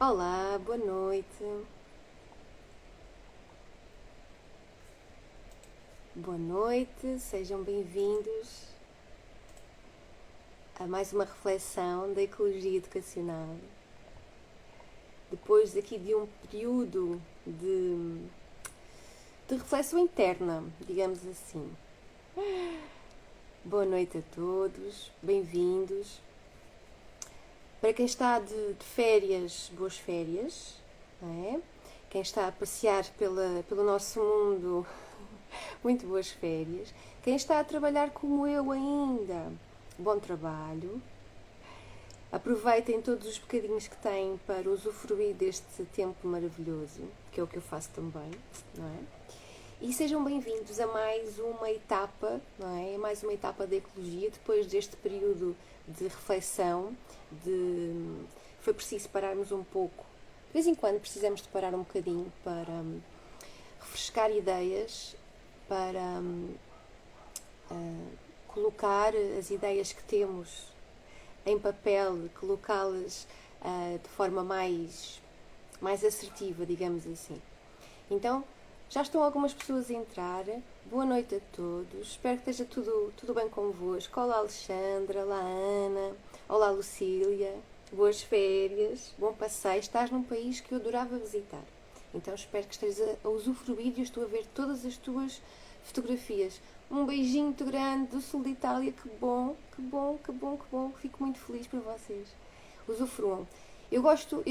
Olá, boa noite. Boa noite, sejam bem-vindos a mais uma reflexão da ecologia educacional. Depois aqui de um período de reflexão interna, digamos assim. Boa noite a todos, bem-vindos. Para quem está de férias, boas férias, não é? Quem está a passear pelo nosso mundo, muito boas férias. Quem está a trabalhar como eu ainda, bom trabalho. Aproveitem todos os bocadinhos que têm para usufruir deste tempo maravilhoso, que é o que eu faço também, não é? E sejam bem-vindos a mais uma etapa, não é? Mais uma etapa da ecologia, depois deste período de reflexão, foi preciso pararmos um pouco. De vez em quando precisamos de parar um bocadinho para refrescar ideias, para colocar as ideias que temos em papel, colocá-las de forma mais assertiva, digamos assim. Então, já estão algumas pessoas a entrar. Boa noite a todos. Espero que esteja tudo bem convosco. Olá, Alexandra. Olá, Ana. Olá, Lucília. Boas férias. Bom passeio. Estás num país que eu adorava visitar. Então, espero que estejas a usufruir e eu estou a ver todas as tuas fotografias. Um beijinho muito grande do sul de Itália. Que bom, que bom, que bom, que bom. Fico muito feliz por vocês. Usufruam. Eu gosto...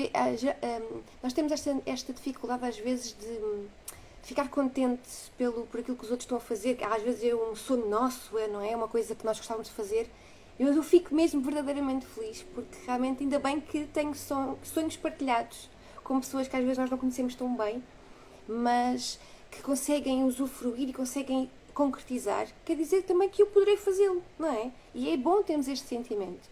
nós temos esta dificuldade, às vezes, de ficar contente por aquilo que os outros estão a fazer. Às vezes é um sonho nosso, não é? Uma coisa que nós gostávamos de fazer. Eu fico mesmo verdadeiramente feliz, porque realmente ainda bem que tenho sonhos partilhados com pessoas que às vezes nós não conhecemos tão bem, mas que conseguem usufruir e conseguem concretizar. Quer dizer também que eu poderei fazê-lo, não é? E é bom termos este sentimento.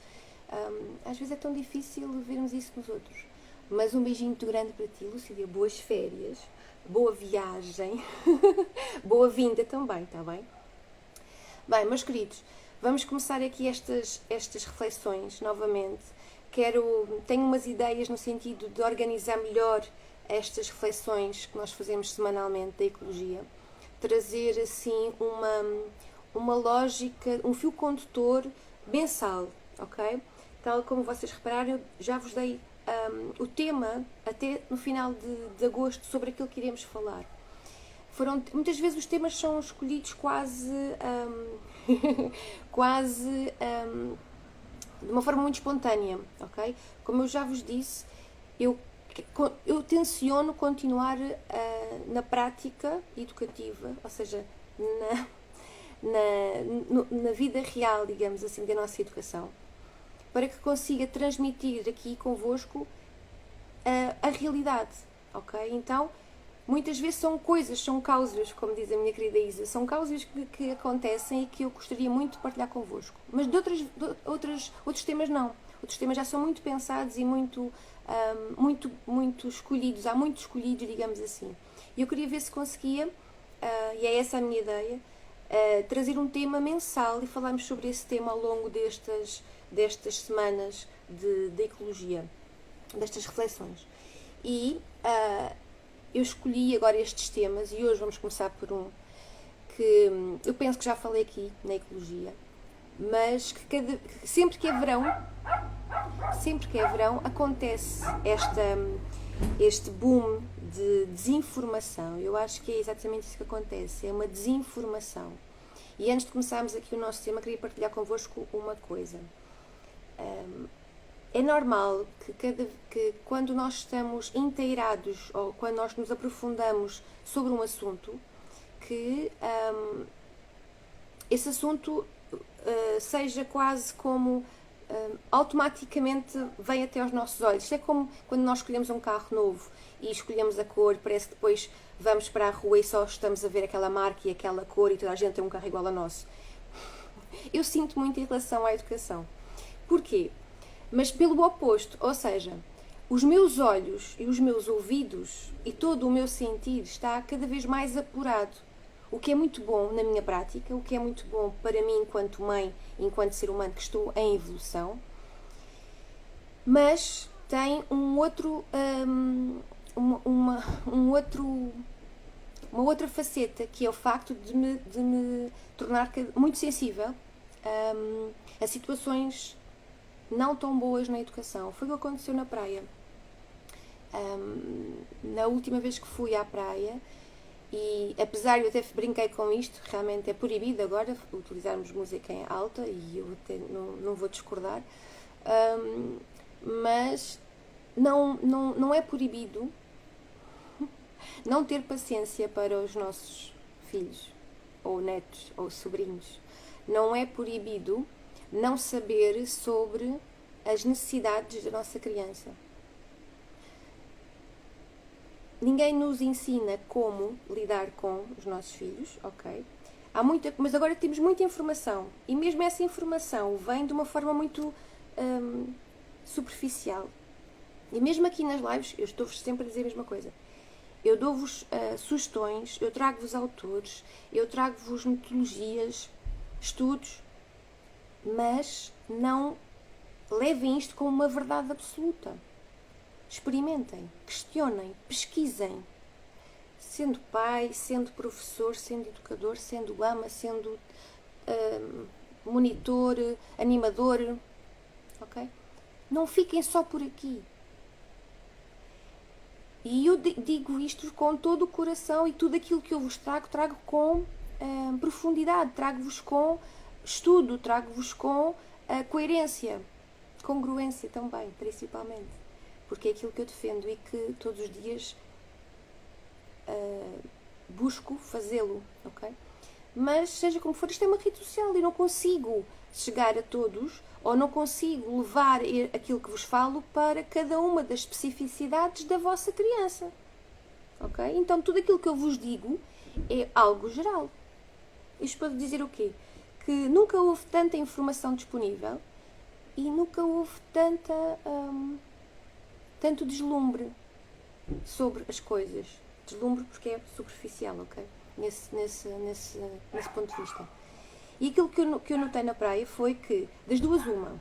Às vezes é tão difícil vermos isso nos outros. Mas um beijinho muito grande para ti, Lucília. Boas férias. Boa viagem, boa vinda também, está bem? Bem, meus queridos, vamos começar aqui estas reflexões novamente. Tenho umas ideias no sentido de organizar melhor estas reflexões que nós fazemos semanalmente da ecologia, trazer assim uma lógica, um fio condutor mensal, ok? Tal como vocês repararam, eu já vos dei o tema até no final de agosto sobre aquilo que iremos falar. Muitas vezes os temas são escolhidos quase de uma forma muito espontânea, ok? Como eu já vos disse, eu tenciono continuar na prática educativa, ou seja, na vida real, digamos assim, da nossa educação, para que consiga transmitir aqui convosco a realidade, ok? Então, muitas vezes são causas, como diz a minha querida Isa, são causas que acontecem e que eu gostaria muito de partilhar convosco. Mas de outros temas não. Outros temas já são muito pensados e muito escolhidos, há muitos escolhidos, digamos assim. E eu queria ver se conseguia, e é essa a minha ideia, trazer um tema mensal e falarmos sobre esse tema ao longo destas semanas de ecologia, destas reflexões. E eu escolhi agora estes temas e hoje vamos começar por um que eu penso que já falei aqui na ecologia, mas que sempre que é verão acontece este boom de desinformação. Eu acho que é exatamente isso que acontece, é uma desinformação. E antes de começarmos aqui o nosso tema, queria partilhar convosco uma coisa. É normal que quando nós estamos inteirados ou quando nós nos aprofundamos sobre um assunto, que esse assunto seja quase como automaticamente vem até aos nossos olhos. Isto é como quando nós escolhemos um carro novo e escolhemos a cor, parece que depois vamos para a rua e só estamos a ver aquela marca e aquela cor e toda a gente tem um carro igual ao nosso. Eu sinto muito em relação à educação. Porquê? Mas pelo oposto, ou seja, os meus olhos e os meus ouvidos e todo o meu sentir está cada vez mais apurado. O que é muito bom na minha prática, o que é muito bom para mim enquanto mãe, enquanto ser humano que estou em evolução. Mas tem um outro, um outro, uma outra faceta, que é o facto de me tornar muito sensível a situações não tão boas na educação. Foi o que aconteceu na praia. Na última vez que fui à praia, e apesar de eu até brinquei com isto, realmente é proibido agora utilizarmos música em alta, e eu até não vou discordar, mas não é proibido não ter paciência para os nossos filhos, ou netos, ou sobrinhos. Não é proibido não saber sobre as necessidades da nossa criança. Ninguém nos ensina como lidar com os nossos filhos, ok? Mas agora temos muita informação, e mesmo essa informação vem de uma forma muito superficial. E mesmo aqui nas lives, eu estou-vos sempre a dizer a mesma coisa. Eu dou-vos sugestões, eu trago-vos autores, eu trago-vos metodologias, estudos, mas não levem isto como uma verdade absoluta. Experimentem, questionem, pesquisem. Sendo pai, sendo professor, sendo educador, sendo ama, sendo monitor, animador, ok? Não fiquem só por aqui. E eu digo isto com todo o coração, e tudo aquilo que eu vos trago com profundidade, trago-vos com estudo, trago-vos com coerência, congruência também, principalmente. Porque é aquilo que eu defendo e que todos os dias busco fazê-lo, ok? Mas, seja como for, isto é uma rede social e não consigo chegar a todos, ou não consigo levar aquilo que vos falo para cada uma das especificidades da vossa criança, ok? Então, tudo aquilo que eu vos digo é algo geral. Isto para dizer o quê? Que nunca houve tanta informação disponível e nunca houve tanto deslumbre sobre as coisas. Deslumbre porque é superficial, ok? Nesse ponto de vista. E aquilo que eu notei na praia foi que, das duas uma,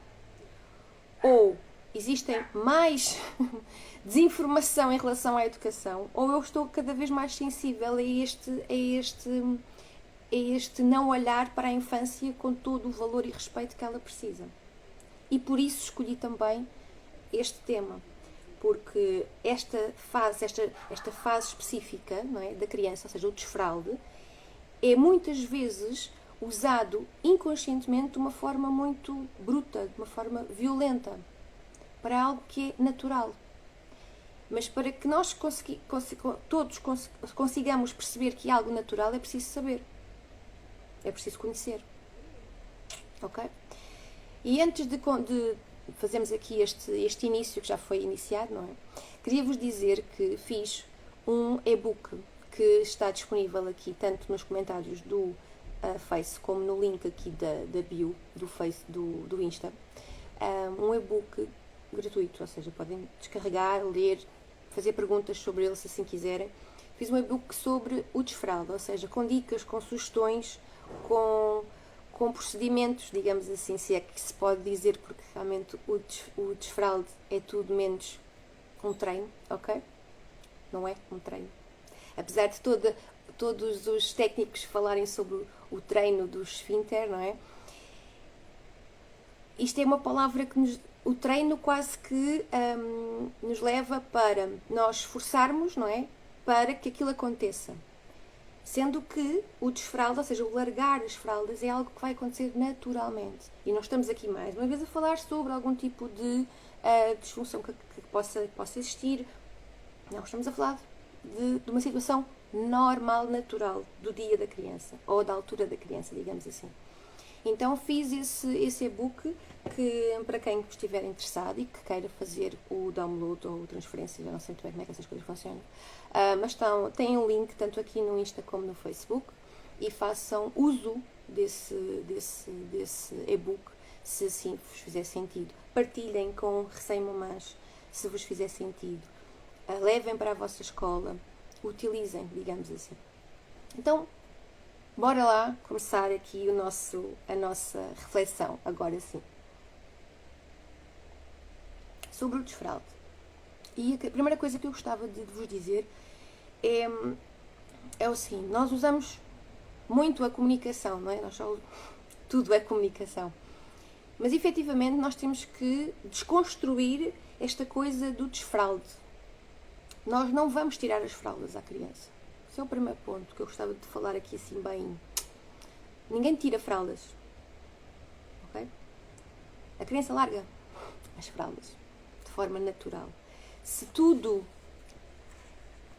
ou existem mais desinformação em relação à educação, ou eu estou cada vez mais sensível a este não olhar para a infância com todo o valor e respeito que ela precisa. E por isso escolhi também este tema, porque esta fase específica, não é, da criança, ou seja, o desfralde, é muitas vezes usado inconscientemente de uma forma muito bruta, de uma forma violenta, para algo que é natural. Mas para que nós todos consigamos perceber que é algo natural, é preciso saber. É preciso conhecer. Ok? E antes de fazermos aqui este início, que já foi iniciado, não é? Queria-vos dizer que fiz um e-book que está disponível aqui, tanto nos comentários do Face, como no link aqui da bio do Face, do Insta. Um e-book gratuito, ou seja, podem descarregar, ler, fazer perguntas sobre ele se assim quiserem. Fiz um e-book sobre o desfralde, ou seja, com dicas, com sugestões, com procedimentos, digamos assim, se é que se pode dizer, porque realmente o desfralde é tudo menos um treino, ok? Não é um treino. Apesar de todos os técnicos falarem sobre o treino do esfíncter, não é? Isto é uma palavra que o treino quase que nos leva para nós esforçarmos, não é? Para que aquilo aconteça. Sendo que o desfralde, ou seja, o largar as fraldas, é algo que vai acontecer naturalmente. E nós estamos aqui mais uma vez a falar sobre algum tipo de disfunção que possa existir. Não, estamos a falar de uma situação normal, natural, do dia da criança, ou da altura da criança, digamos assim. Então fiz esse e-book, que para quem estiver interessado e que queira fazer o download ou transferência, já não sei muito bem como é que essas coisas funcionam, mas tem um link tanto aqui no Insta como no Facebook, e façam uso desse e-book se assim vos fizer sentido. Partilhem com recém-mamãs se vos fizer sentido. Levem para a vossa escola, utilizem, digamos assim. Então, bora lá começar aqui a nossa reflexão, agora sim. sobre o desfralde. E a primeira coisa que eu gostava de vos dizer é o seguinte: nós usamos muito a comunicação, não é? Tudo é comunicação. Mas efetivamente nós temos que desconstruir esta coisa do desfralde. Nós não vamos tirar as fraldas à criança. Esse é o primeiro ponto que eu gostava de falar aqui assim bem. Ninguém tira fraldas. Ok? A criança larga as fraldas de forma natural. Se tudo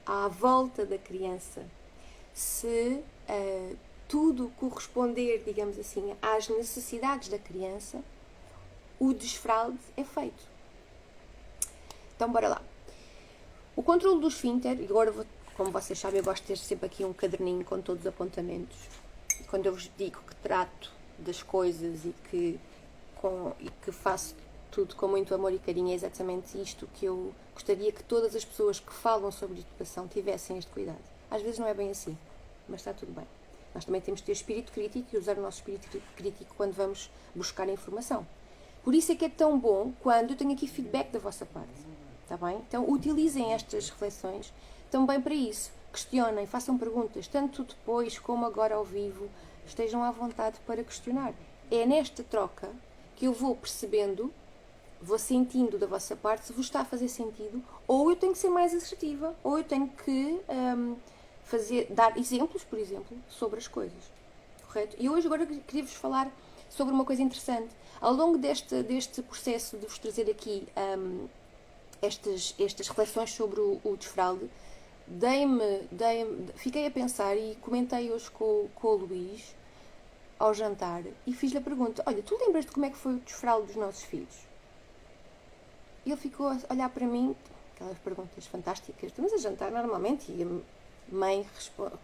à volta da criança, se tudo corresponder, digamos assim, às necessidades da criança, o desfralde é feito. Então, bora lá. O controle do esfíncter, e agora, como vocês sabem, eu gosto de ter sempre aqui um caderninho com todos os apontamentos. Quando eu vos digo que trato das coisas e que faço tudo com muito amor e carinho, é exatamente isto que eu gostaria que todas as pessoas que falam sobre educação tivessem este cuidado. Às vezes não é bem assim, mas está tudo bem. Nós também temos de ter espírito crítico e usar o nosso espírito crítico quando vamos buscar a informação. Por isso é que é tão bom quando eu tenho aqui feedback da vossa parte. Está bem? Então utilizem estas reflexões também para isso. Questionem, façam perguntas, tanto depois como agora ao vivo. Estejam à vontade para questionar. É nesta troca que eu vou percebendo, vou sentindo da vossa parte se vos está a fazer sentido, ou eu tenho que ser mais assertiva, ou eu tenho que dar exemplos, por exemplo, sobre as coisas. Correto? E hoje agora queria-vos falar sobre uma coisa interessante. Ao longo deste processo de vos trazer aqui estas reflexões sobre o desfralde, fiquei a pensar e comentei hoje com o Luís ao jantar e fiz-lhe a pergunta: olha, tu lembras-te como é que foi o desfralde dos nossos filhos? E ele ficou a olhar para mim, aquelas perguntas fantásticas. Estamos a jantar normalmente e a mãe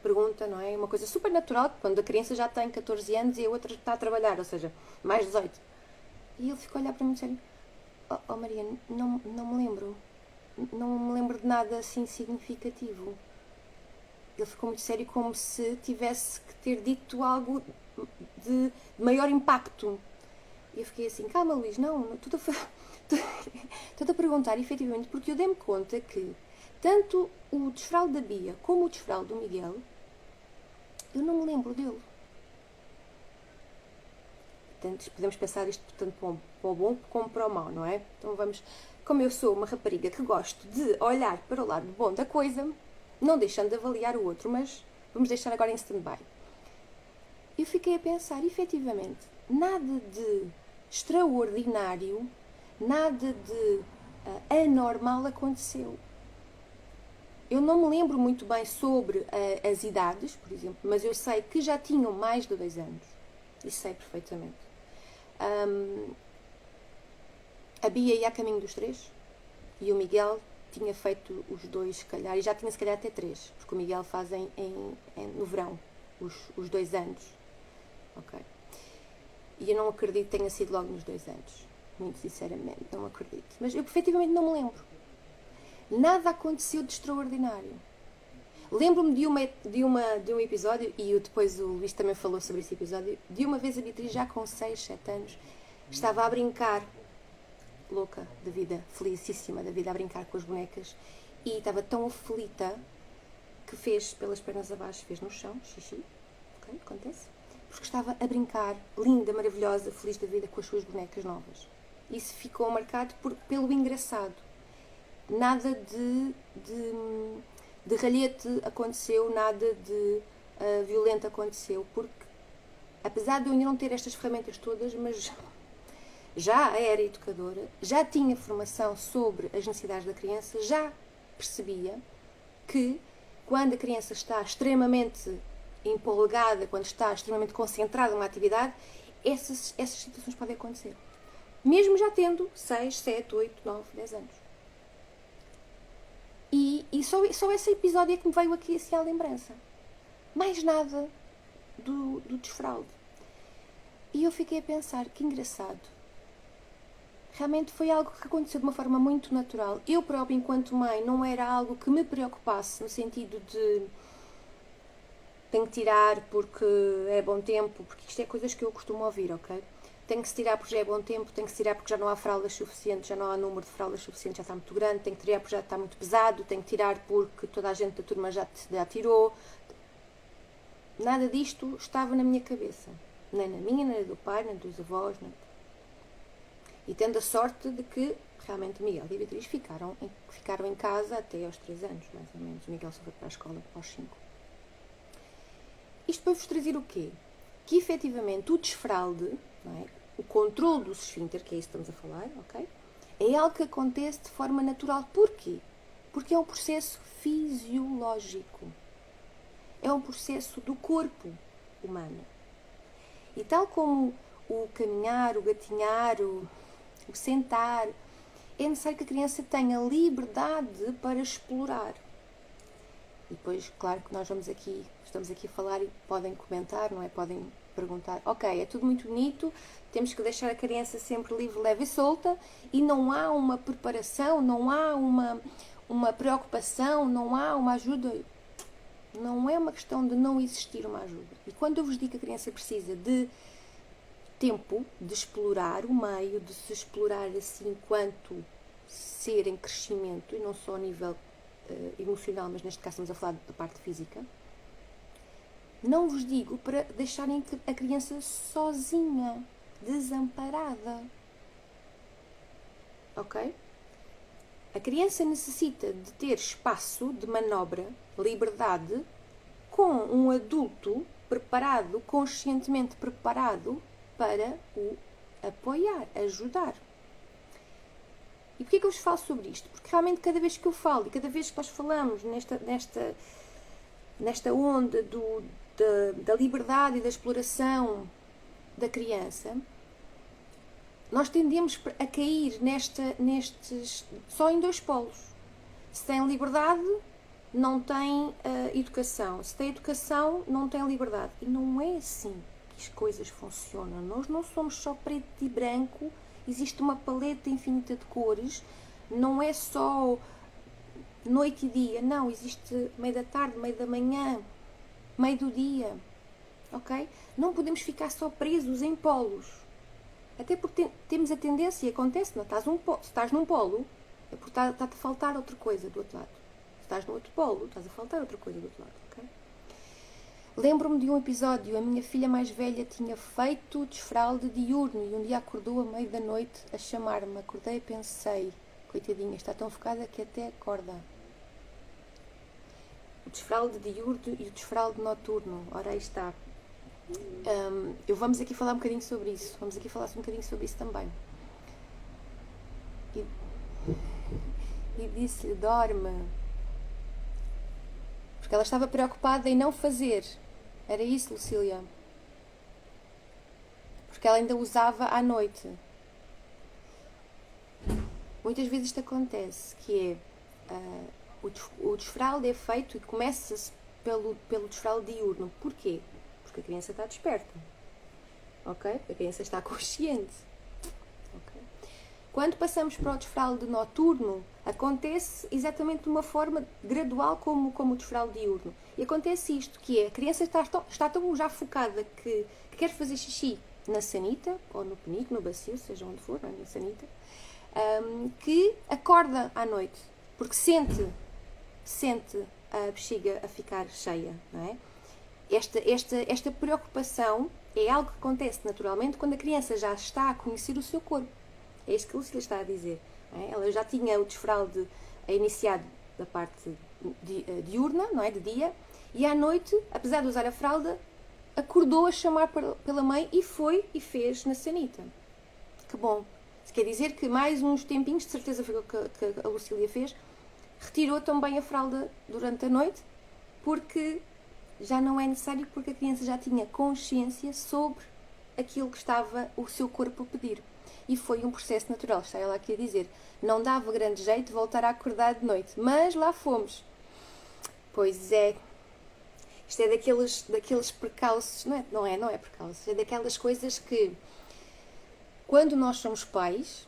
pergunta, não é? Uma coisa super natural, quando a criança já tem 14 anos e a outra está a trabalhar, ou seja, mais 18. E ele ficou a olhar para mim e disse: oh Maria, não me lembro. Não me lembro de nada assim significativo. Ele ficou muito sério, como se tivesse que ter dito algo de maior impacto. E eu fiquei assim: calma Luís, não, estou-te a perguntar efetivamente porque eu dei-me conta que tanto o desfralde da Bia como o desfralde do Miguel, eu não me lembro dele. Portanto, podemos pensar isto tanto para o bom como para o mau, não é? Então vamos, como eu sou uma rapariga que gosto de olhar para o lado bom da coisa, não deixando de avaliar o outro, mas vamos deixar agora em stand-by. Eu fiquei a pensar, efetivamente, nada de extraordinário, nada de anormal aconteceu. Eu não me lembro muito bem sobre as idades, por exemplo, mas eu sei que já tinham mais de 2 anos. Isso sei perfeitamente. A Bia ia a caminho dos 3 e o Miguel tinha feito os 2, se calhar, e já tinha se calhar até 3, porque o Miguel faz no verão os 2 anos. Ok. E eu não acredito que tenha sido logo nos 2 anos. Muito sinceramente, não acredito. Mas eu efetivamente não me lembro. Nada aconteceu de extraordinário. Lembro-me de um episódio, e depois o Luís também falou sobre esse episódio, de uma vez a Beatriz, já com 6, 7 anos, estava a brincar, louca da vida, felicíssima da vida, a brincar com as bonecas, e estava tão aflita que fez pelas pernas abaixo, fez no chão, xixi, ok, acontece, porque estava a brincar, linda, maravilhosa, feliz da vida com as suas bonecas novas. Isso ficou marcado pelo engraçado. Nada de ralhete aconteceu, nada de violento aconteceu, porque apesar de eu ainda não ter estas ferramentas todas, mas já era educadora, já tinha formação sobre as necessidades da criança, já percebia que quando a criança está extremamente empolgada, quando está extremamente concentrada numa atividade, essas situações podem acontecer. Mesmo já tendo 6, 7, 8, 9, 10 anos. E só esse episódio é que me veio aqui assim à lembrança. Mais nada do desfralde. E eu fiquei a pensar, que engraçado. Realmente foi algo que aconteceu de uma forma muito natural. Eu própria, enquanto mãe, não era algo que me preocupasse, no sentido de tenho que tirar porque é bom tempo, porque isto é coisas que eu costumo ouvir, ok? tem que se tirar porque já é bom tempo, tem que se tirar porque já não há fraldas suficientes, já não há número de fraldas suficiente, já está muito grande, tem que tirar porque já está muito pesado, tem que tirar porque toda a gente da turma já tirou. Nada disto estava na minha cabeça. Nem na minha, nem na do pai, nem dos avós. Nem... E tendo a sorte de que realmente o Miguel e a Beatriz ficaram em casa até aos 3 anos, mais ou menos. O Miguel só foi para a escola aos 5. Isto para vos trazer o quê? Que efetivamente o desfralde, não é? O controle do esfíncter, que é isso que estamos a falar, ok? É algo que acontece de forma natural. Porquê? Porque é um processo fisiológico. É um processo do corpo humano. E tal como o caminhar, o gatinhar, o sentar, é necessário que a criança tenha liberdade para explorar. E depois, claro que nós estamos aqui a falar e podem comentar, não é? Podem perguntar, ok, é tudo muito bonito, temos que deixar a criança sempre livre, leve e solta e não há uma preparação, não há uma preocupação, não há uma ajuda. Não é uma questão de não existir uma ajuda. E quando eu vos digo que a criança precisa de tempo de explorar o meio, de se explorar assim enquanto ser em crescimento, e não só a nível emocional, mas neste caso estamos a falar da parte física, não vos digo para deixarem a criança sozinha, desamparada. Ok? A criança necessita de ter espaço de manobra, liberdade, com um adulto preparado, conscientemente preparado para o apoiar, ajudar. E porquê que eu vos falo sobre isto? Porque realmente cada vez que eu falo e cada vez que nós falamos nesta onda da liberdade e da exploração da criança, nós tendemos a cair nestes só em 2 polos. Se tem liberdade, não tem educação. Se tem educação, não tem liberdade. E não é assim que as coisas funcionam. Nós não somos só preto e branco. Existe uma paleta infinita de cores. Não é só noite e dia. Não, existe meio da tarde, meio da manhã, meio do dia. Ok? Não podemos ficar só presos em polos. Até porque temos a tendência, e acontece, não? Se estás num polo, é porque está-te a faltar outra coisa do outro lado. Se estás no outro polo, estás a faltar outra coisa do outro lado. Okay? Lembro-me de um episódio, a minha filha mais velha tinha feito desfralde diurno e um dia acordou à meio da noite a chamar-me. Acordei e pensei, coitadinha, está tão focada que até acorda. O desfralde diurno e o desfralde noturno. Ora, aí está. Vamos aqui falar um bocadinho sobre isso. Vamos aqui falar um bocadinho sobre isso também. E disse-lhe, dorme. Porque ela estava preocupada em não fazer. Era isso, Lucília? Porque ela ainda usava à noite. Muitas vezes isto acontece, que é o desfralde é feito e começa-se pelo desfralde diurno. Porquê? Porque a criança está desperta. Ok? A criança está consciente. Okay? Quando passamos para o desfralde noturno, acontece exatamente de uma forma gradual como o desfralde diurno. E acontece isto, que é, a criança está tão já focada que quer fazer xixi na sanita, ou no penico, no bacio, seja onde for, não é? Na sanita, que acorda à noite, porque sente a bexiga a ficar cheia, não é? Esta preocupação é algo que acontece naturalmente quando a criança já está a conhecer o seu corpo. É isto que a Lucília está a dizer. Não é? Ela já tinha o desfralde iniciado da parte diurna, não é? De dia, e à noite, apesar de usar a fralda, acordou a chamar pela mãe e foi e fez na sanita. Que bom! Isso quer dizer que mais uns tempinhos, de certeza foi o que a Lucília fez, retirou também a fralda durante a noite, porque já não é necessário, porque a criança já tinha consciência sobre aquilo que estava o seu corpo a pedir. E foi um processo natural, está ela aqui a dizer. Não dava grande jeito voltar a acordar de noite, mas lá fomos. Pois é. Isto é daqueles percalços, não é percalços, é daquelas coisas que quando nós somos pais,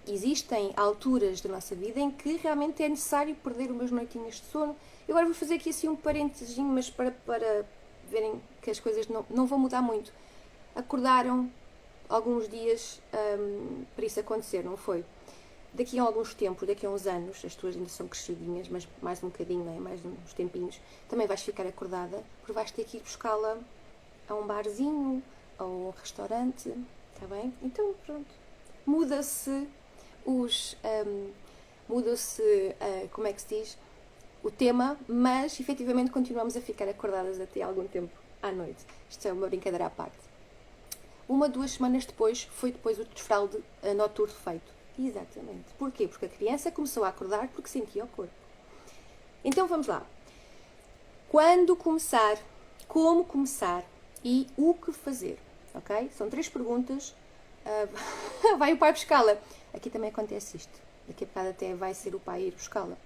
existem alturas da nossa vida em que realmente é necessário perder umas noitinhas de sono. Eu agora vou fazer aqui assim um parênteses, mas para verem que as coisas não vão mudar muito. acordaram alguns dias para isso acontecer, não foi? Daqui a alguns tempos, daqui a uns anos, as tuas ainda são crescidinhas, mas mais um bocadinho, não é? Mais uns tempinhos, também vais ficar acordada, porque vais ter que ir buscá-la a um barzinho, a um restaurante, está bem? Então, pronto, muda-se como é que se diz, o tema, mas efetivamente continuamos a ficar acordadas até algum tempo à noite. Isto é uma brincadeira à parte. 2 semanas depois, foi depois o desfralde noturno feito. Exatamente. Porquê? Porque a criança começou a acordar porque sentia o corpo. Então vamos lá. Quando começar, como começar e o que fazer, ok? São 3 perguntas. Vai o pai buscá-la. Aqui também acontece isto. Daqui a bocado até vai ser o pai ir buscá-la.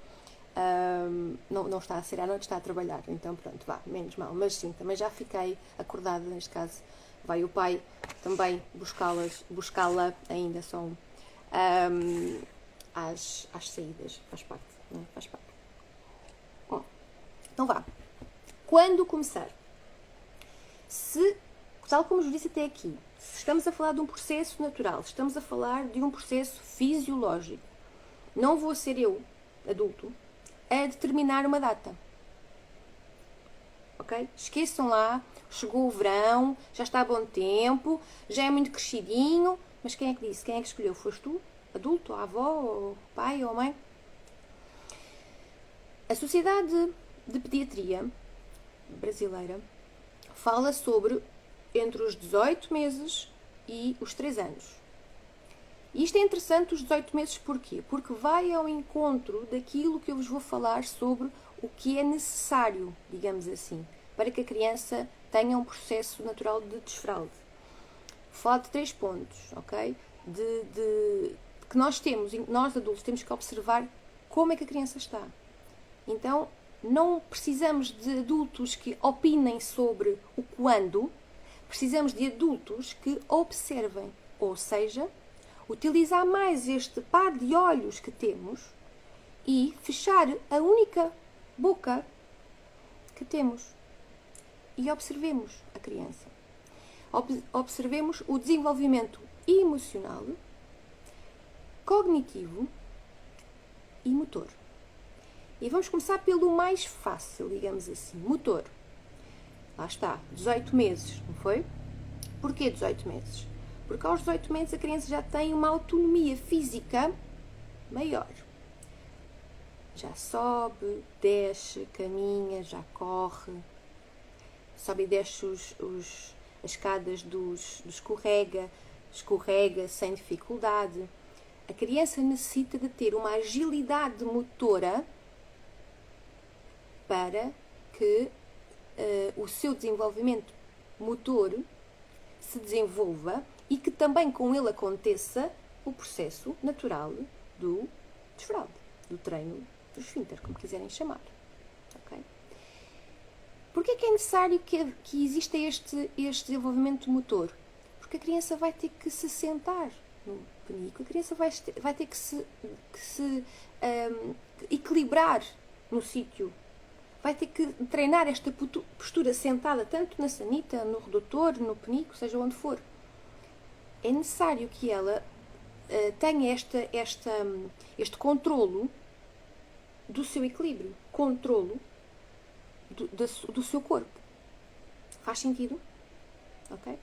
Não está a ser à noite, está a trabalhar. Então pronto, vá, menos mal. Mas sim, também já fiquei acordada neste caso. Vai o pai também buscá-la ainda são às saídas. Faz parte, não é? Faz parte. Bom, então vá. Quando começar? Tal como eu disse até aqui, se estamos a falar de um processo natural, se estamos a falar de um processo fisiológico, não vou ser eu, adulto, a determinar uma data. Ok? Esqueçam lá, chegou o verão, já está a bom tempo, já é muito crescidinho, mas quem é que disse? Quem é que escolheu? Foste tu? Adulto? A avó? Ou pai? Ou a mãe? A Sociedade de Pediatria brasileira fala sobre entre os 18 meses e os 3 anos. E isto é interessante, os 18 meses, porquê? Porque vai ao encontro daquilo que eu vos vou falar sobre o que é necessário, digamos assim, para que a criança tenha um processo natural de desfralde. Falo de 3 pontos, ok? Que nós adultos temos que observar como é que a criança está. Então, não precisamos de adultos que opinem sobre o quando, precisamos de adultos que observem, ou seja, utilizar mais este par de olhos que temos e fechar a única boca que temos e observemos a criança. Observemos o desenvolvimento emocional, cognitivo e motor. E vamos começar pelo mais fácil, digamos assim, motor. Lá está, 18 meses, não foi? Porquê 18 meses? Porque aos 18 meses a criança já tem uma autonomia física maior. Já sobe, desce, caminha, já corre, sobe e desce as escadas do escorrega sem dificuldade. A criança necessita de ter uma agilidade motora para que o seu desenvolvimento motor se desenvolva e que também com ele aconteça o processo natural do desfralde, do treino do esfíncter, como quiserem chamar. Okay? Porquê é que é necessário que exista este desenvolvimento motor? Porque a criança vai ter que se sentar no penico, a criança vai ter que se equilibrar no sítio, vai ter que treinar esta postura sentada tanto na sanita, no redutor, no penico, seja onde for. É necessário que ela tenha este controlo do seu equilíbrio, controlo do seu corpo. Faz sentido? Ok?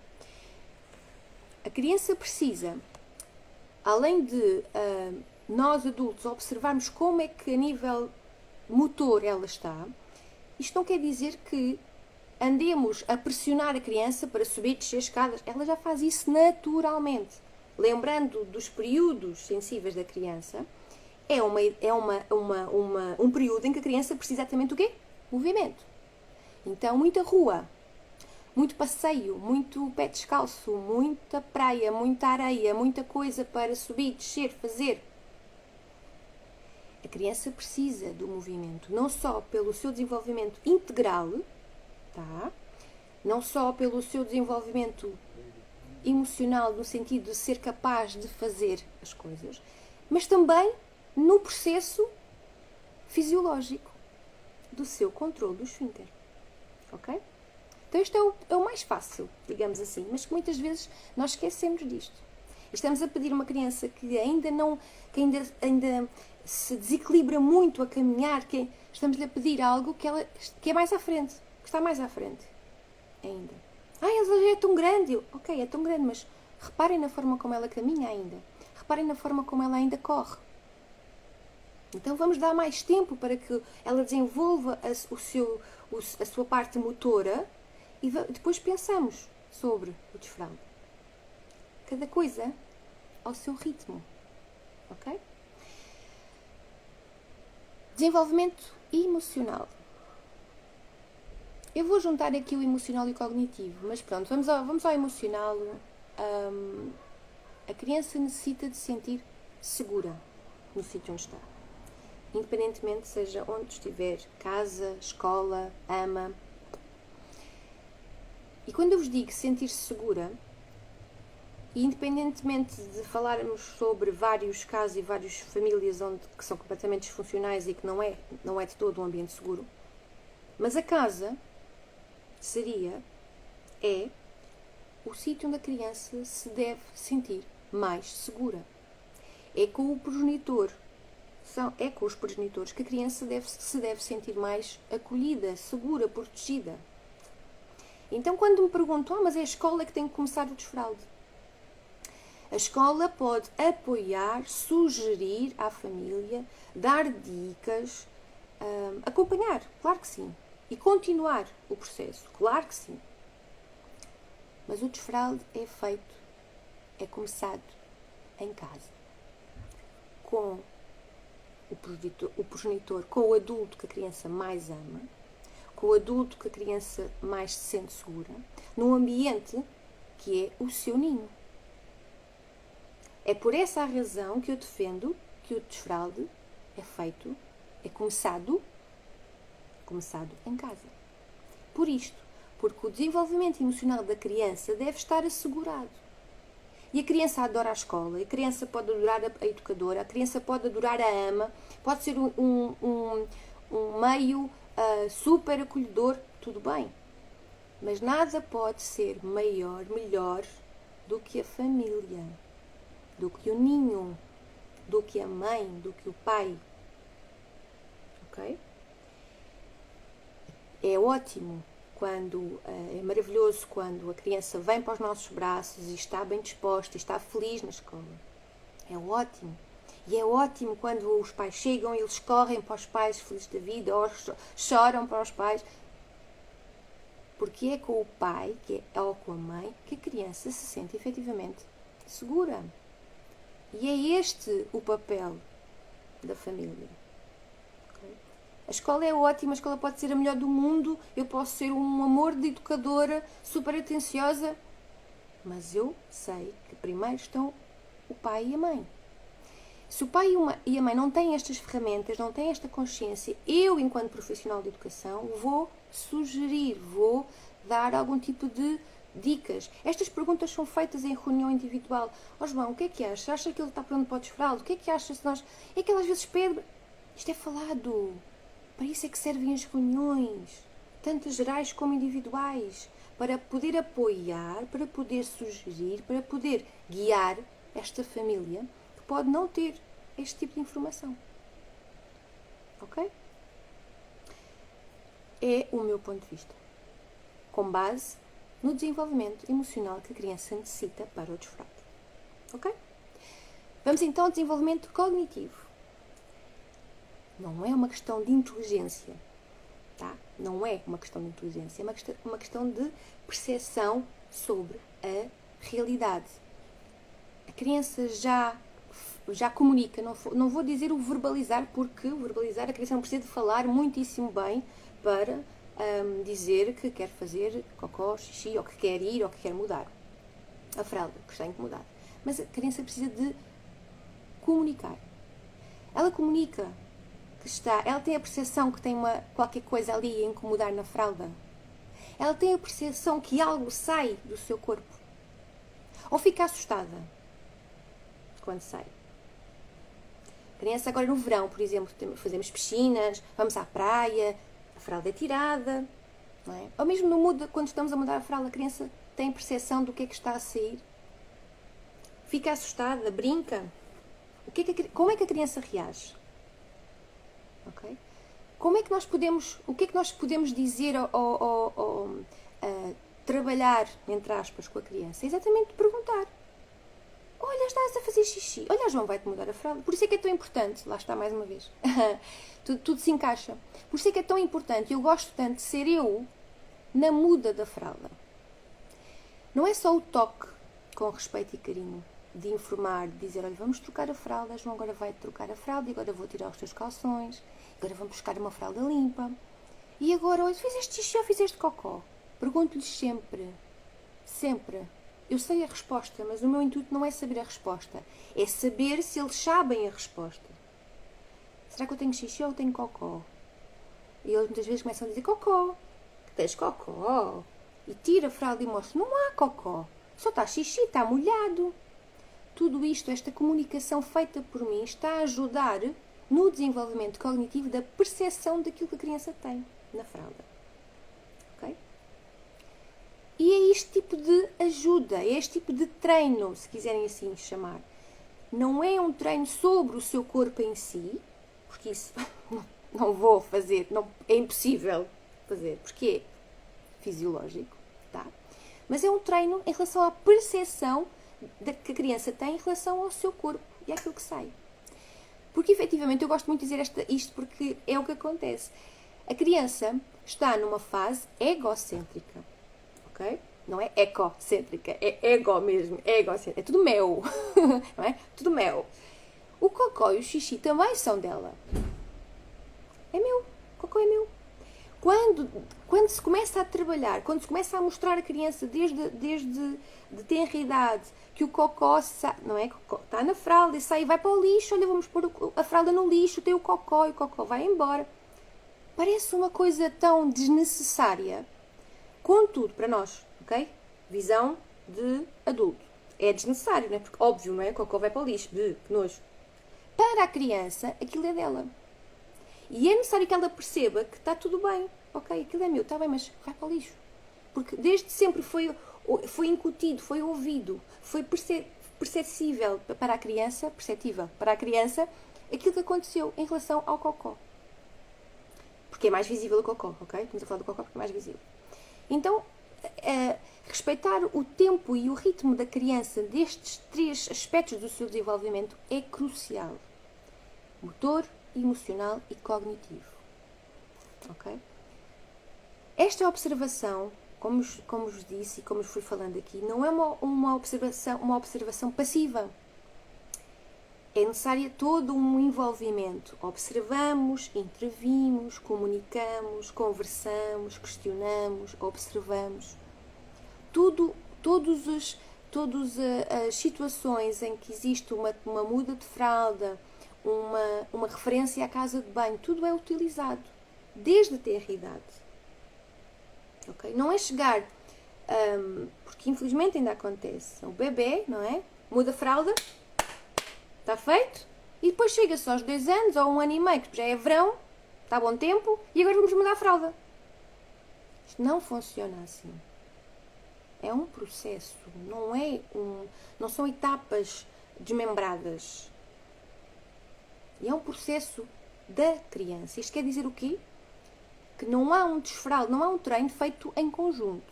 A criança precisa, além de nós adultos observarmos como é que a nível motor ela está, isto não quer dizer que andemos a pressionar a criança para subir e descer escadas. Ela já faz isso naturalmente. Lembrando dos períodos sensíveis da criança, é um período em que a criança precisa exatamente do quê? Movimento. Então, muita rua, muito passeio, muito pé descalço, muita praia, muita areia, muita coisa para subir, descer, fazer. A criança precisa do movimento, não só pelo seu desenvolvimento integral, tá? Não só pelo seu desenvolvimento emocional, no sentido de ser capaz de fazer as coisas, mas também no processo fisiológico do seu controle do esfíncter. Ok? Então este é o mais fácil, digamos assim, mas que muitas vezes nós esquecemos disto. Estamos a pedir uma criança que ainda se desequilibra muito a caminhar, estamos-lhe a pedir algo que é mais à frente, que está mais à frente ainda. Ela já é tão grande. Ok, é tão grande, mas reparem na forma como ela caminha ainda. Reparem na forma como ela ainda corre. Então vamos dar mais tempo para que ela desenvolva a sua parte motora e depois pensamos sobre o desfralde. Cada coisa ao seu ritmo. Ok? Desenvolvimento emocional. Eu vou juntar aqui o emocional e o cognitivo, mas pronto, vamos ao emocional. A criança necessita de se sentir segura no sítio onde está. Independentemente seja onde estiver, casa, escola, ama. E quando eu vos digo sentir-se segura, e independentemente de falarmos sobre vários casos e várias famílias que são completamente disfuncionais e que não é de todo um ambiente seguro, mas a casa é o sítio onde a criança se deve sentir mais segura. É com os progenitores que a criança se deve sentir mais acolhida, segura, protegida. Então quando me perguntam, mas é a escola que tem que começar o desfralde. A escola pode apoiar, sugerir à família, dar dicas, acompanhar, claro que sim. E continuar o processo, claro que sim. Mas o desfralde é começado em casa. Com o progenitor, com o adulto que a criança mais ama, com o adulto que a criança mais se sente segura, num ambiente que é o seu ninho. É por essa razão que eu defendo que o desfralde é começado em casa. Por isto, porque o desenvolvimento emocional da criança deve estar assegurado. E a criança adora a escola, a criança pode adorar a educadora, a criança pode adorar a ama, pode ser um meio super acolhedor, tudo bem. Mas nada pode ser melhor do que a família, do que o ninho, do que a mãe, do que o pai. Ok? É ótimo é maravilhoso quando a criança vem para os nossos braços e está bem disposta, e está feliz na escola. É ótimo. E é ótimo quando os pais chegam e eles correm para os pais felizes da vida ou choram para os pais. Porque é com o pai ou com a mãe que a criança se sente efetivamente segura. E é este o papel da família. A escola é ótima, a escola pode ser a melhor do mundo, eu posso ser um amor de educadora, super atenciosa, mas eu sei que primeiro estão o pai e a mãe. Se o pai e a mãe não têm estas ferramentas, não têm esta consciência, eu, enquanto profissional de educação, vou sugerir, vou dar algum tipo de dicas. Estas perguntas são feitas em reunião individual. João, o que é que achas? Acha que ele está pronto para o desfralde? O que é que achas se nós... É que ele às vezes pede... Isto é falado. Para isso é que servem as reuniões, tanto gerais como individuais, para poder apoiar, para poder sugerir, para poder guiar esta família que pode não ter este tipo de informação. Ok? É o meu ponto de vista, com base no desenvolvimento emocional que a criança necessita para o desfralde. Ok? Vamos então ao desenvolvimento cognitivo. Não é uma questão de inteligência, tá? Não é uma questão de inteligência, é uma questão de percepção sobre a realidade. A criança já comunica, não vou dizer o verbalizar, porque o verbalizar a criança não precisa de falar muitíssimo bem para dizer que quer fazer cocó, xixi, ou que quer ir, ou que quer mudar a fralda, que está incomodada. Mas a criança precisa de comunicar. Ela comunica ela tem a percepção que tem qualquer coisa ali a incomodar na fralda. Ela tem a percepção que algo sai do seu corpo. Ou fica assustada quando sai. A criança agora no verão, por exemplo, fazemos piscinas, vamos à praia, a fralda é tirada, não é? Ou mesmo no muda, quando estamos a mudar a fralda, a criança tem percepção do que é que está a sair, fica assustada, brinca. Como é que a criança reage? Okay? O que é que nós podemos dizer trabalhar, entre aspas, com a criança? É exatamente perguntar. Olha, estás a fazer xixi. Olha, João, vai-te mudar a fralda. Por isso é que é tão importante. Lá está mais uma vez. tudo se encaixa. Por isso é que é tão importante. Eu gosto tanto de ser eu na muda da fralda. Não é só o toque com respeito e carinho. De informar, de dizer, olha, vamos trocar a fralda. João agora vai trocar a fralda e agora vou tirar os teus calções. Agora vamos buscar uma fralda limpa. E agora, olha, fizeste xixi ou fizeste cocó? Pergunto-lhes sempre. Sempre. Eu sei a resposta, mas o meu intuito não é saber a resposta. É saber se eles sabem a resposta. Será que eu tenho xixi ou tenho cocó? E eles muitas vezes começam a dizer cocó. Que tens cocó? E tira a fralda e mostra, não há cocó. Só está xixi, está molhado. Tudo isto, esta comunicação feita por mim, está a ajudar no desenvolvimento cognitivo da percepção daquilo que a criança tem na fralda. Ok? E é este tipo de ajuda, é este tipo de treino, se quiserem assim chamar. Não é um treino sobre o seu corpo em si, porque isso não vou fazer, é impossível fazer, porque é fisiológico, tá? Mas é um treino em relação à percepção que a criança tem em relação ao seu corpo e àquilo que sai. Porque, efetivamente, eu gosto muito de dizer isto porque é o que acontece. A criança está numa fase egocêntrica, ok? Não é ecocêntrica, é ego mesmo, é egocêntrica. É tudo meu, não é? Tudo meu. O cocó e o xixi também são dela. É meu, o cocó é meu. Quando se começa a trabalhar, quando se começa a mostrar à criança desde de tenra idade que o cocó não é? Está na fralda e sai e vai para o lixo, olha, vamos pôr a fralda no lixo, tem o cocó e o cocó vai embora. Parece uma coisa tão desnecessária. Contudo, para nós, ok? Visão de adulto. É desnecessário, não é? Porque óbvio, não é? O cocó vai para o lixo, que nojo. Para a criança, aquilo é dela. E é necessário que ela perceba que está tudo bem. Ok, aquilo é meu, está bem, mas vai para o lixo. Porque desde sempre foi incutido, foi ouvido, foi perceptível para a criança, aquilo que aconteceu em relação ao cocó. Porque é mais visível o cocó, ok? Estamos a falar do cocó porque é mais visível. Então, respeitar o tempo e o ritmo da criança destes 3 aspectos do seu desenvolvimento é crucial. Motor, emocional e cognitivo. Ok? Esta observação, como vos disse e como fui falando aqui, não é uma observação passiva. É necessário todo um envolvimento. Observamos, intervimos, comunicamos, conversamos, questionamos, observamos. Todas as situações em que existe uma muda de fralda, uma referência à casa de banho, tudo é utilizado, desde a tenra idade. Okay? Não é chegar, porque infelizmente ainda acontece, o bebê, não é? Muda a fralda, está feito, e depois chega-se aos 2 anos ou 1 ano e meio, que já é verão, está bom tempo, e agora vamos mudar a fralda. Isto não funciona assim. É um processo, não são etapas desmembradas. E é um processo da criança. Isto quer dizer o quê? Que não há um desfraldo, não há um treino feito em conjunto.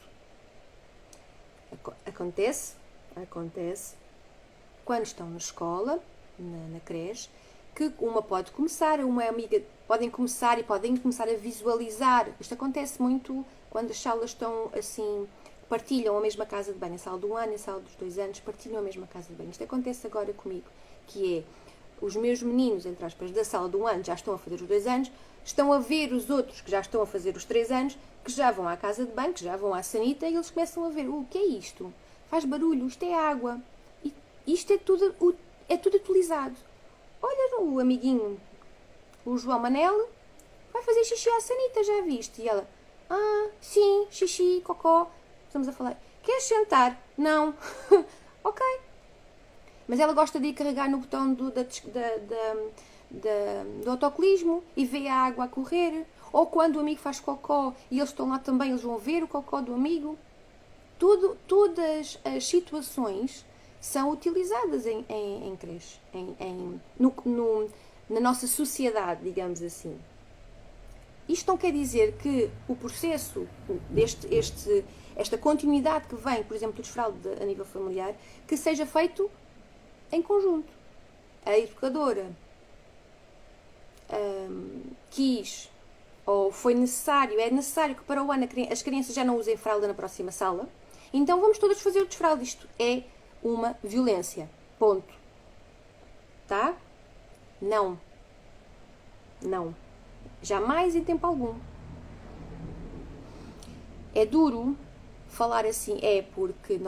Acontece quando estão na escola, na creche, que uma pode começar, uma amiga podem começar a visualizar. Isto acontece muito quando as salas estão assim, partilham a mesma casa de banho, a sala do 1 ano e a sala dos 2 anos, partilham a mesma casa de banho. Isto acontece agora comigo, que é os meus meninos, entre aspas, da sala do 1 ano já estão a fazer os 2 anos, estão a ver os outros que já estão a fazer os 3 anos, que já vão à casa de banho, que já vão à sanita, e eles começam a ver, o que é isto? Faz barulho, isto é água. E isto é tudo utilizado. Olha o amiguinho, o João Manel, vai fazer xixi à sanita, já viste? E ela, sim, xixi, cocó. Estamos a falar, queres sentar? Não. Ok. Mas ela gosta de ir carregar no botão do autocolismo e vê a água a correr. ou quando o amigo faz cocó e eles estão lá também, eles vão ver o cocó do amigo. Todas as situações são utilizadas em creche, na nossa sociedade, digamos assim. Isto não quer dizer que o processo esta continuidade que vem, por exemplo, do desfralde a nível familiar, que seja feito em conjunto. A educadora quis, ou foi necessário, é necessário que para o ano as crianças já não usem fralda na próxima sala, então vamos todas fazer o desfralde. Isto é uma violência. Ponto. Tá? Não. Não. Jamais em tempo algum. É duro falar assim, porque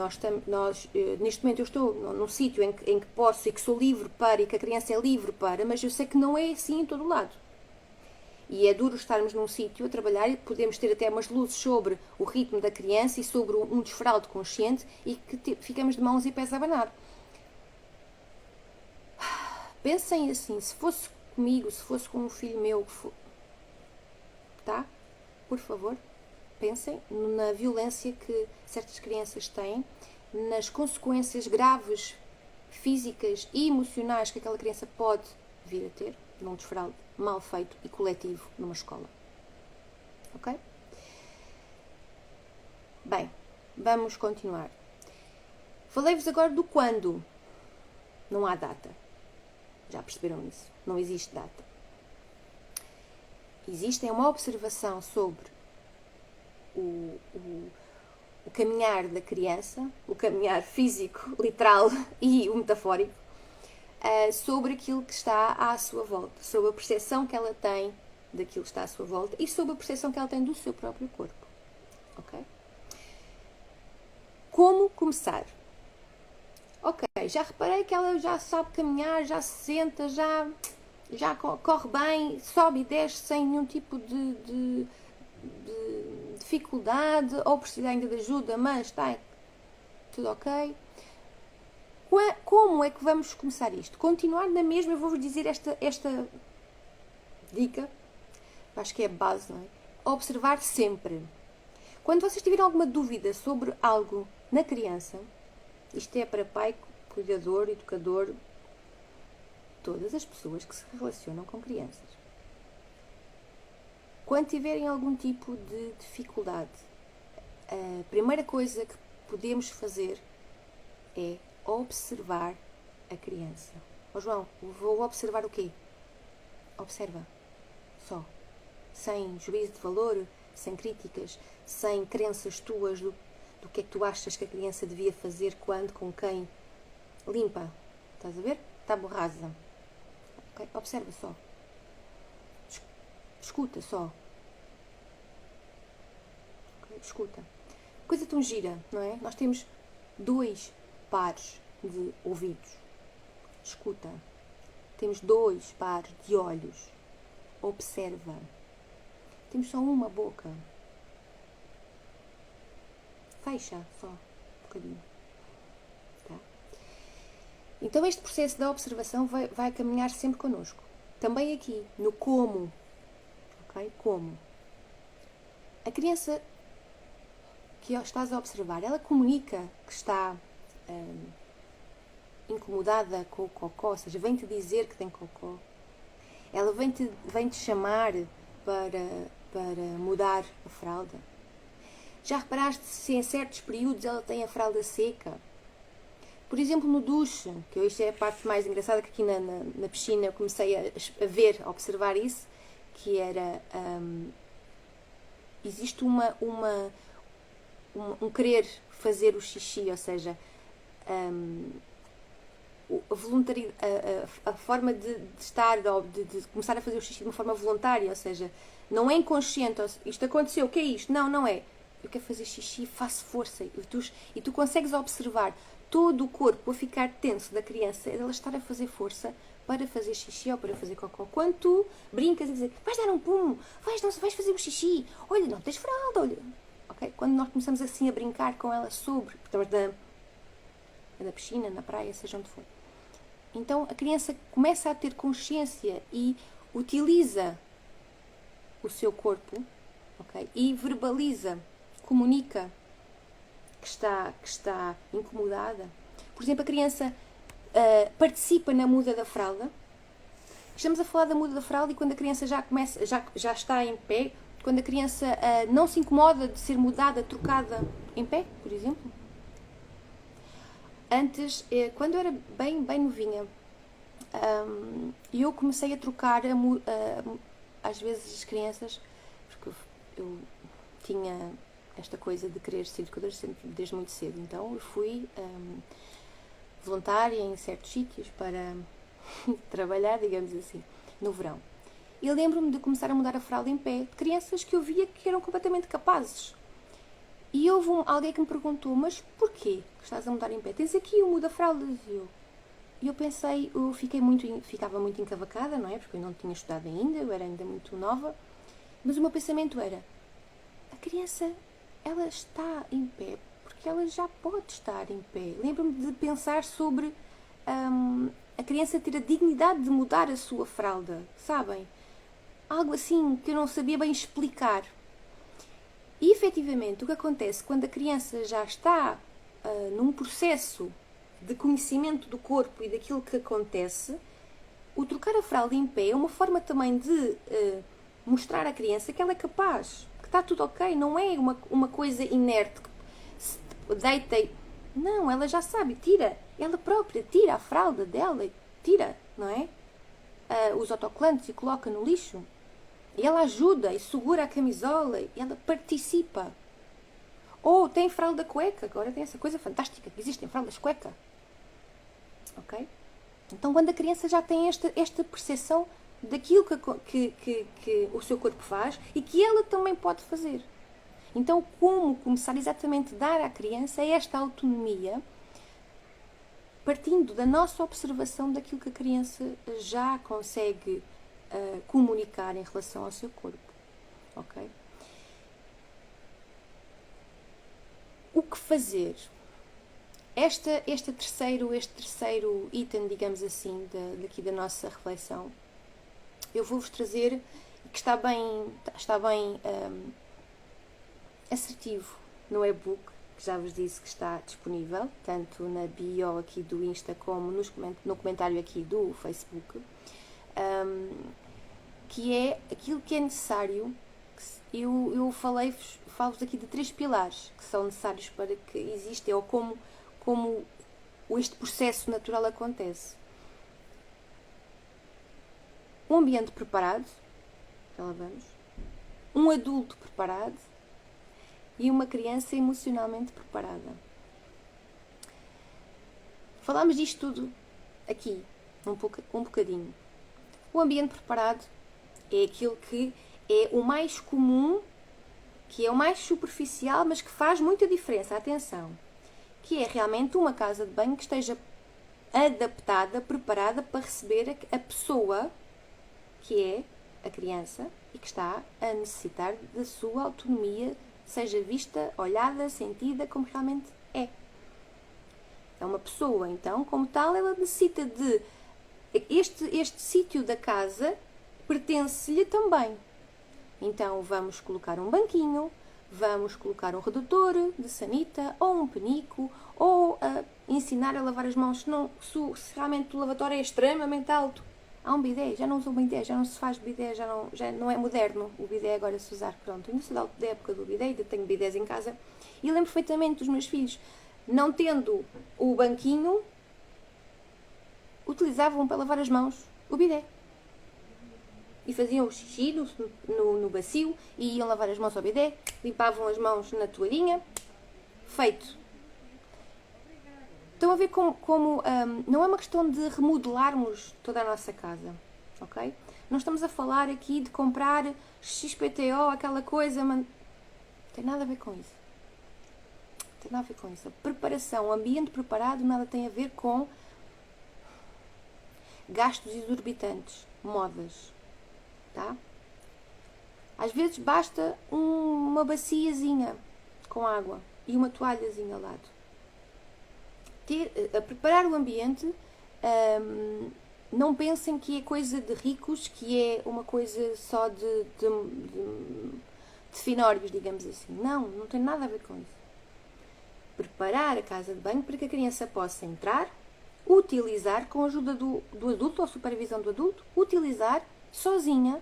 neste momento eu estou num sítio em que posso e que sou livre para, e que a criança é livre para, mas eu sei que não é assim em todo o lado. E é duro estarmos num sítio a trabalhar e podemos ter até umas luzes sobre o ritmo da criança e sobre um desfralde consciente e que ficamos de mãos e pés a abanar. Pensem assim, se fosse comigo, se fosse com um filho meu, tá? Por favor, pensem na violência que certas crianças têm, nas consequências graves físicas e emocionais que aquela criança pode vir a ter num desfralde mal feito e coletivo numa escola. Ok? Bem, vamos continuar. Falei-vos agora do quando. Não há data. Já perceberam isso? Não existe data. Existe uma observação sobre o caminhar da criança, o caminhar físico, literal e o metafórico, sobre aquilo que está à sua volta, sobre a percepção que ela tem daquilo que está à sua volta e sobre a percepção que ela tem do seu próprio corpo. Ok? Como começar? Ok, já reparei que ela já sabe caminhar, já se senta, já corre bem, sobe e desce sem nenhum tipo de dificuldade ou precisa ainda de ajuda, mas está tudo ok. Como é que vamos começar isto? Continuar na mesma, eu vou-vos dizer esta dica, acho que é a base, não é? Observar sempre. Quando vocês tiverem alguma dúvida sobre algo na criança, isto é para pai, cuidador, educador, todas as pessoas que se relacionam com crianças. Quando tiverem algum tipo de dificuldade, a primeira coisa que podemos fazer é observar a criança. João, vou observar o quê? Observa. Só. Sem juízo de valor, sem críticas, sem crenças tuas do que é que tu achas que a criança devia fazer, quando, com quem. Limpa. Estás a ver? Tábua rasa. Okay? Observa só. Escuta só. Okay? Escuta. Coisa tão gira, não é? Nós temos 2 pares de ouvidos. Escuta. Temos 2 pares de olhos. Observa. Temos só uma boca. Fecha só um bocadinho. Tá? Então este processo da observação vai caminhar sempre connosco. Também aqui, no como. Ok? Como. A criança que estás a observar, ela comunica que está incomodada com o cocó, ou seja, vem-te dizer que tem cocó. Ela vem-te chamar para mudar a fralda. Já reparaste se em certos períodos ela tem a fralda seca? Por exemplo, no duche, que isto é a parte mais engraçada, que aqui na piscina eu comecei a ver, a observar isso, que era... existe um querer fazer o xixi, ou seja, a forma de estar, de começar a fazer o xixi de uma forma voluntária, ou seja, não é inconsciente. Isto aconteceu, o que é isto? Não é. Eu quero fazer xixi, faço força. E tu consegues observar todo o corpo a ficar tenso da criança, ela estar a fazer força para fazer xixi ou para fazer cocó. Quando tu brincas e dizes, vais dar um pum, vais fazer um xixi, olha, não tens fralda, olha. Okay? Quando nós começamos assim a brincar com ela sobre, estamos da piscina, na praia, seja onde for. Então a criança começa a ter consciência e utiliza o seu corpo, ok? E verbaliza, comunica que está incomodada. Por exemplo, a criança participa na muda da fralda. Estamos a falar da muda da fralda e quando a criança já está em pé, quando a criança não se incomoda de ser mudada, trocada em pé, por exemplo. Antes, quando eu era bem novinha, eu comecei a trocar às vezes as crianças, porque eu tinha esta coisa de querer ser educadora desde muito cedo, então eu fui voluntária em certos sítios para trabalhar, digamos assim, no verão. E lembro-me de começar a mudar a fralda em pé de crianças que eu via que eram completamente capazes. E houve alguém que me perguntou, mas porquê que estás a mudar em pé? Tens aqui o muda-fraldas. E eu pensei, ficava muito encavacada, não é? Porque eu não tinha estudado ainda, eu era ainda muito nova. Mas o meu pensamento era, a criança, ela está em pé porque ela já pode estar em pé. Lembro-me de pensar sobre a criança ter a dignidade de mudar a sua fralda, sabem? Algo assim que eu não sabia bem explicar. E, efetivamente, o que acontece quando a criança já está num processo de conhecimento do corpo e daquilo que acontece, o trocar a fralda em pé é uma forma também de mostrar à criança que ela é capaz, que está tudo ok, não é uma coisa inerte, que se deita e... Não, ela já sabe, ela própria tira a fralda dela, tira, não é? Os autocolantes e coloca no lixo. E ela ajuda e segura a camisola e ela participa. Ou tem fralda cueca, agora tem essa coisa fantástica que existem fraldas cueca. Ok? Então quando a criança já tem esta percepção daquilo que o seu corpo faz e que ela também pode fazer. Então como começar exatamente a dar à criança esta autonomia partindo da nossa observação daquilo que a criança já consegue comunicar em relação ao seu corpo, ok? O que fazer? Este terceiro item, digamos assim, daqui da nossa reflexão, eu vou-vos trazer que está bem assertivo no e-book, que já vos disse que está disponível, tanto na bio aqui do Insta como no comentário aqui do Facebook. Que é aquilo que é necessário. Eu falo-vos aqui de 3 pilares que são necessários para que exista, ou como este processo natural acontece. Um ambiente preparado, já lá vamos, um adulto preparado e uma criança emocionalmente preparada. Falámos disto tudo aqui, um bocadinho. O ambiente preparado é aquilo que é o mais comum, que é o mais superficial, mas que faz muita diferença. Atenção! Que é realmente uma casa de banho que esteja adaptada, preparada para receber a pessoa que é a criança e que está a necessitar da sua autonomia, seja vista, olhada, sentida como realmente é. É uma pessoa, então, como tal, ela necessita de... Este sítio da casa pertence-lhe também. Então vamos colocar um banquinho, vamos colocar um redutor de sanita ou um penico, ou ensinar a lavar as mãos se realmente o lavatório é extremamente alto. Há um bidé, já não usa um bidé, já não se faz bidé, já não é moderno o bidé agora se usar. Pronto, eu não sou da época do bidé, ainda tenho bidés em casa. E lembro perfeitamente dos meus filhos, não tendo o banquinho, utilizavam para lavar as mãos o bidé. E faziam o xixi no bacio e iam lavar as mãos ao bidé, limpavam as mãos na toalhinha. Feito. Estão a ver como não é uma questão de remodelarmos toda a nossa casa, ok? Não estamos a falar aqui de comprar XPTO, aquela coisa, não tem nada a ver com isso. Tem nada a ver com isso. A preparação, o ambiente preparado nada tem a ver com gastos exorbitantes, modas, tá? Às vezes basta uma baciazinha com água e uma toalhazinha ao lado. A preparar o ambiente não pensem que é coisa de ricos, que é uma coisa só de finórios, digamos assim. Não tem nada a ver com isso. Preparar a casa de banho para que a criança possa entrar, utilizar com a ajuda do adulto ou supervisão do adulto, utilizar sozinha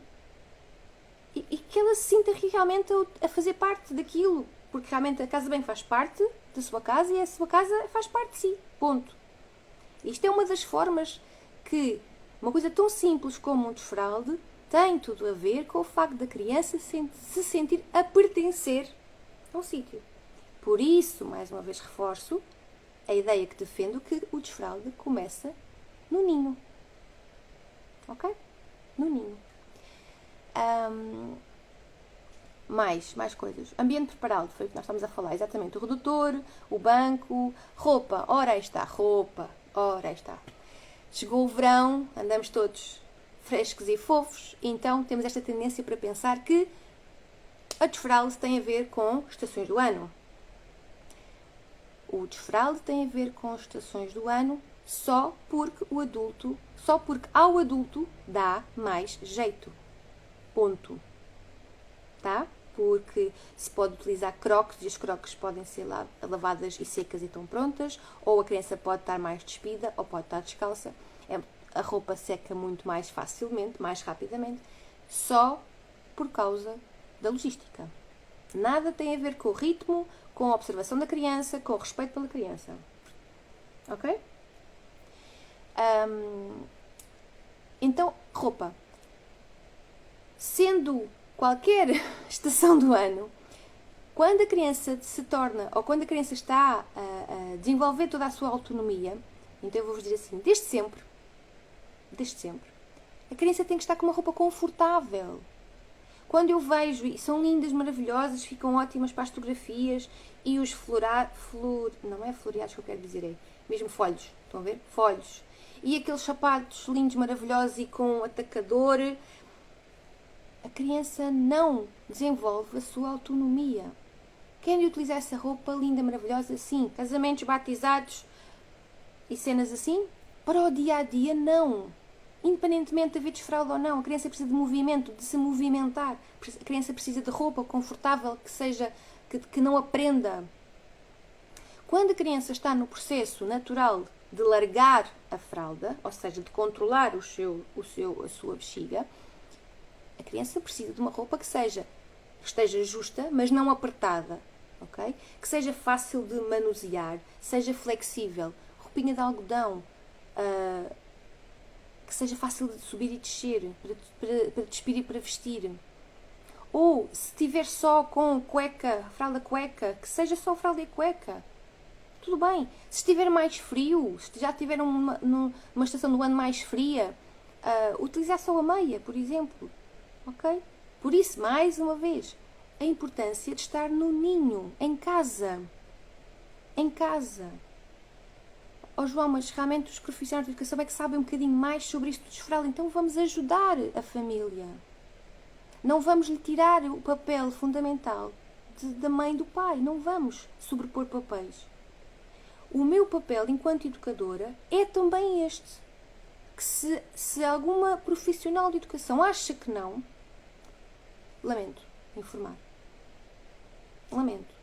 e que ela se sinta realmente a fazer parte daquilo, porque realmente a casa de banho faz parte da sua casa e a sua casa faz parte de si, ponto. Isto é uma das formas que uma coisa tão simples como um desfralde tem tudo a ver com o facto da criança se sentir a pertencer a um sítio. Por isso, mais uma vez reforço, a ideia que defendo que o desfralde começa no ninho. Ok? No ninho. Mais coisas. Ambiente preparado, foi o que nós estamos a falar. Exatamente. O redutor, o banco, roupa. Ora aí está, roupa. Ora aí está. Chegou o verão, andamos todos frescos e fofos, então temos esta tendência para pensar que a desfralde tem a ver com estações do ano. O desfralde tem a ver com estações do ano só porque ao adulto dá mais jeito. Ponto. Tá? Porque se pode utilizar crocs e as crocs podem ser lavadas e secas e estão prontas, ou a criança pode estar mais despida ou pode estar descalça. A roupa seca muito mais facilmente, mais rapidamente, só por causa da logística. Nada tem a ver com o ritmo, com a observação da criança, com o respeito pela criança. Ok? Então, roupa. Sendo qualquer estação do ano, quando a criança se torna, ou quando a criança está a desenvolver toda a sua autonomia, então eu vou-vos dizer assim, desde sempre, a criança tem que estar com uma roupa confortável. Quando eu vejo, e são lindas, maravilhosas, ficam ótimas para as fotografias, e os não é floreados que eu quero dizer, é mesmo folhos, estão a ver? Folhos. E aqueles sapatos lindos, maravilhosos e com atacador, a criança não desenvolve a sua autonomia. Querem utilizar essa roupa linda, maravilhosa, sim. Casamentos, batizados e cenas assim? Para o dia a dia, não. Independentemente de haver desfralde ou não, a criança precisa de movimento, de se movimentar. A criança precisa de roupa confortável, que não aprenda. Quando a criança está no processo natural de largar a fralda, ou seja, de controlar a sua bexiga, a criança precisa de uma roupa que esteja justa, mas não apertada, ok? Que seja fácil de manusear, seja flexível, roupinha de algodão, que seja fácil de subir e descer, para despir e para vestir. Ou, se estiver só com cueca, fralda cueca, que seja só fralda e cueca. Tudo bem. Se estiver mais frio, se já estiver numa estação do ano mais fria, utilizar só a meia, por exemplo. Ok? Por isso, mais uma vez, a importância de estar no ninho, em casa. Em casa. Oh João, mas realmente os profissionais de educação é que sabem um bocadinho mais sobre isto do desfralde, então vamos ajudar a família. Não vamos lhe tirar o papel fundamental da mãe e do pai, não vamos sobrepor papéis. O meu papel enquanto educadora é também este, que se alguma profissional de educação acha que não, lamento informar. Lamento.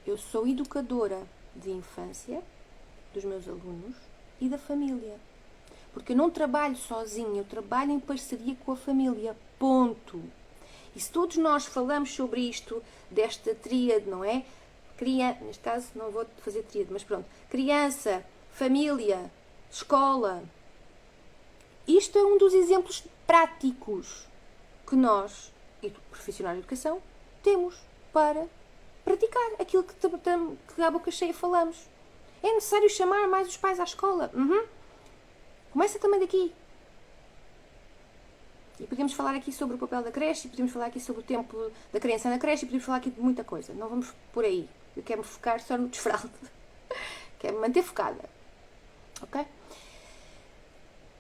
Eu sou educadora de infância dos meus alunos e da família. Porque eu não trabalho sozinha, eu trabalho em parceria com a família. Ponto. E se todos nós falamos sobre isto, desta tríade, não é? Neste caso não vou fazer tríade, mas pronto. Criança, família, escola. Isto é um dos exemplos práticos que nós, profissionais de educação, temos para praticar aquilo que à boca cheia falamos. É necessário chamar mais os pais à escola. Começa também daqui. E podemos falar aqui sobre o papel da creche, e podemos falar aqui sobre o tempo da criança na creche, e podemos falar aqui de muita coisa. Não vamos por aí. Eu quero me focar só no desfralde. Quero me manter focada. Ok?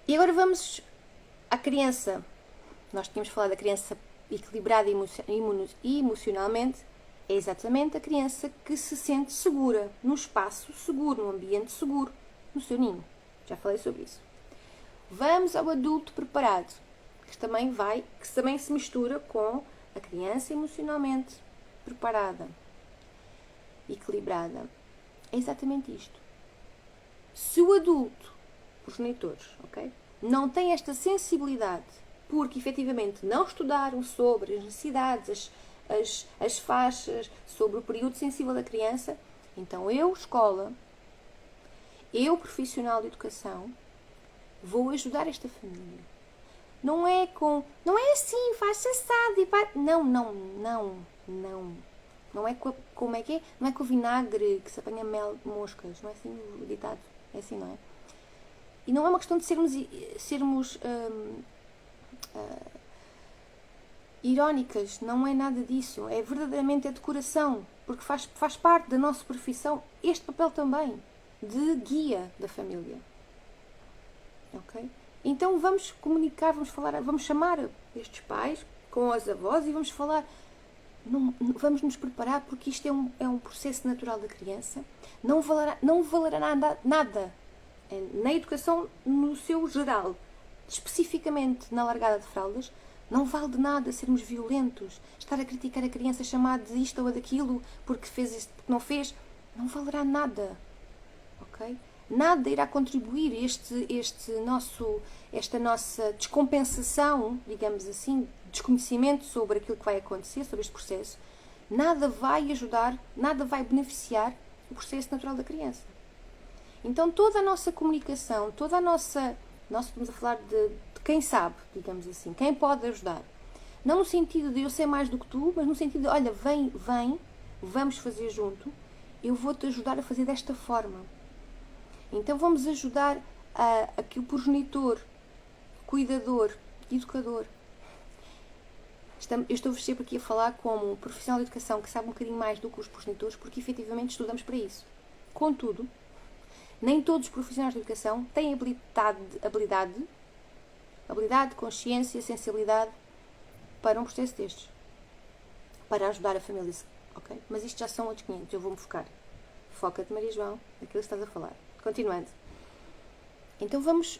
E agora vamos à criança. Nós tínhamos falado da criança equilibrada emocionalmente. É exatamente a criança que se sente segura, num espaço seguro, num ambiente seguro, no seu ninho. Já falei sobre isso. Vamos ao adulto preparado, que também se mistura com a criança emocionalmente preparada, equilibrada. É exatamente isto. Se o adulto, progenitores, ok, não tem esta sensibilidade, porque efetivamente não estudaram sobre as necessidades, as faixas, sobre o período sensível da criança, então eu, escola, eu, profissional de educação, vou ajudar esta família. Não é assim, faz assado e vai. Não. Não é como é que é? Não é com o vinagre que se apanha mel moscas. Não é assim o ditado? É assim, não é? E não é uma questão de sermos irónicas. Não é nada disso. É verdadeiramente a decoração. Porque faz parte da nossa profissão este papel também. De guia da família. Ok? Então vamos comunicar, vamos chamar estes pais com os avós e vamos falar. Vamos nos preparar porque isto é um processo natural da criança. Não valerá nada na educação no seu geral, especificamente na largada de fraldas. Não vale de nada sermos violentos, estar a criticar a criança, chamar de isto ou daquilo porque fez isto, porque não fez. Não valerá nada, ok? Nada irá contribuir esta nossa descompensação, digamos assim, desconhecimento sobre aquilo que vai acontecer, sobre este processo. Nada vai ajudar, nada vai beneficiar o processo natural da criança. Então toda a nossa comunicação, nós estamos a falar de quem sabe, digamos assim, quem pode ajudar. Não no sentido de eu sei mais do que tu, mas no sentido de, olha, vem, vamos fazer junto, eu vou-te ajudar a fazer desta forma. Então vamos ajudar a que o progenitor, cuidador, educador. Eu estou sempre aqui a falar como profissional de educação que sabe um bocadinho mais do que os progenitores, porque efetivamente estudamos para isso. Contudo, nem todos os profissionais de educação têm habilidade, consciência, sensibilidade para um processo destes. Para ajudar a família. Okay? Mas isto já são outros 500, eu vou-me focar. Foca-te, Maria João, naquilo que estás a falar. Continuando. Então vamos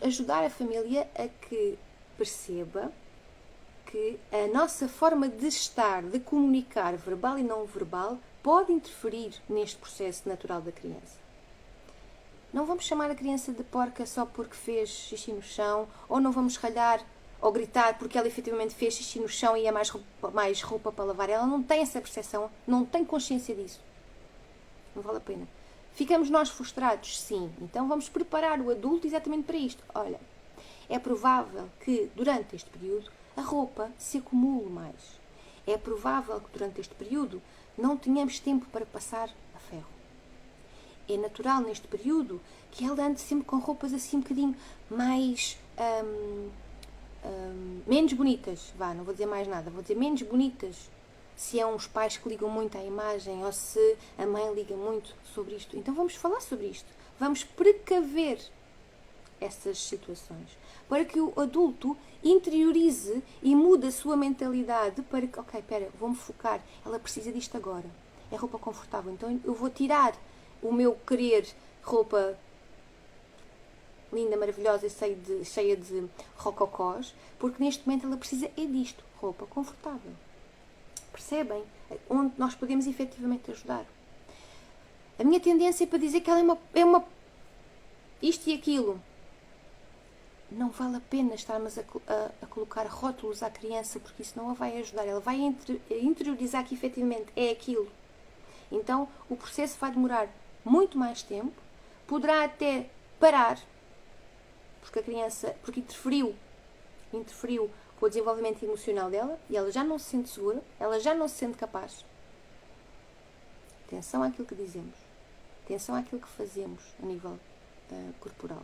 ajudar a família a que perceba que a nossa forma de estar, de comunicar, verbal e não verbal, pode interferir neste processo natural da criança. Não vamos chamar a criança de porca só porque fez xixi no chão, ou não vamos ralhar ou gritar porque ela efetivamente fez xixi no chão e é mais roupa para lavar. Ela não tem essa percepção, não tem consciência disso. Não vale a pena. Ficamos nós frustrados? Sim. Então vamos preparar o adulto exatamente para isto. Olha, é provável que durante este período a roupa se acumule mais. É provável que durante este período não tenhamos tempo para passar a ferro. É natural neste período que ela ande sempre com roupas assim um bocadinho mais menos bonitas. Não vou dizer mais nada, vou dizer menos bonitas. Se é uns pais que ligam muito à imagem ou se a mãe liga muito sobre isto. Então vamos falar sobre isto. Vamos precaver essas situações. Para que o adulto interiorize e mude a sua mentalidade para que, ok, espera, vou-me focar. Ela precisa disto agora. É roupa confortável. Então eu vou tirar o meu querer roupa linda, maravilhosa e cheia de rococós, porque neste momento ela precisa é disto. Roupa confortável. Percebem? Onde nós podemos efetivamente ajudar. A minha tendência é para dizer que ela é uma isto e aquilo. Não vale a pena estarmos a colocar rótulos à criança, porque isso não a vai ajudar. Ela vai interiorizar que efetivamente é aquilo. Então o processo vai demorar muito mais tempo, poderá até parar, porque interferiu com o desenvolvimento emocional dela e ela já não se sente segura, ela já não se sente capaz. Atenção àquilo que dizemos, atenção àquilo que fazemos a nível corporal,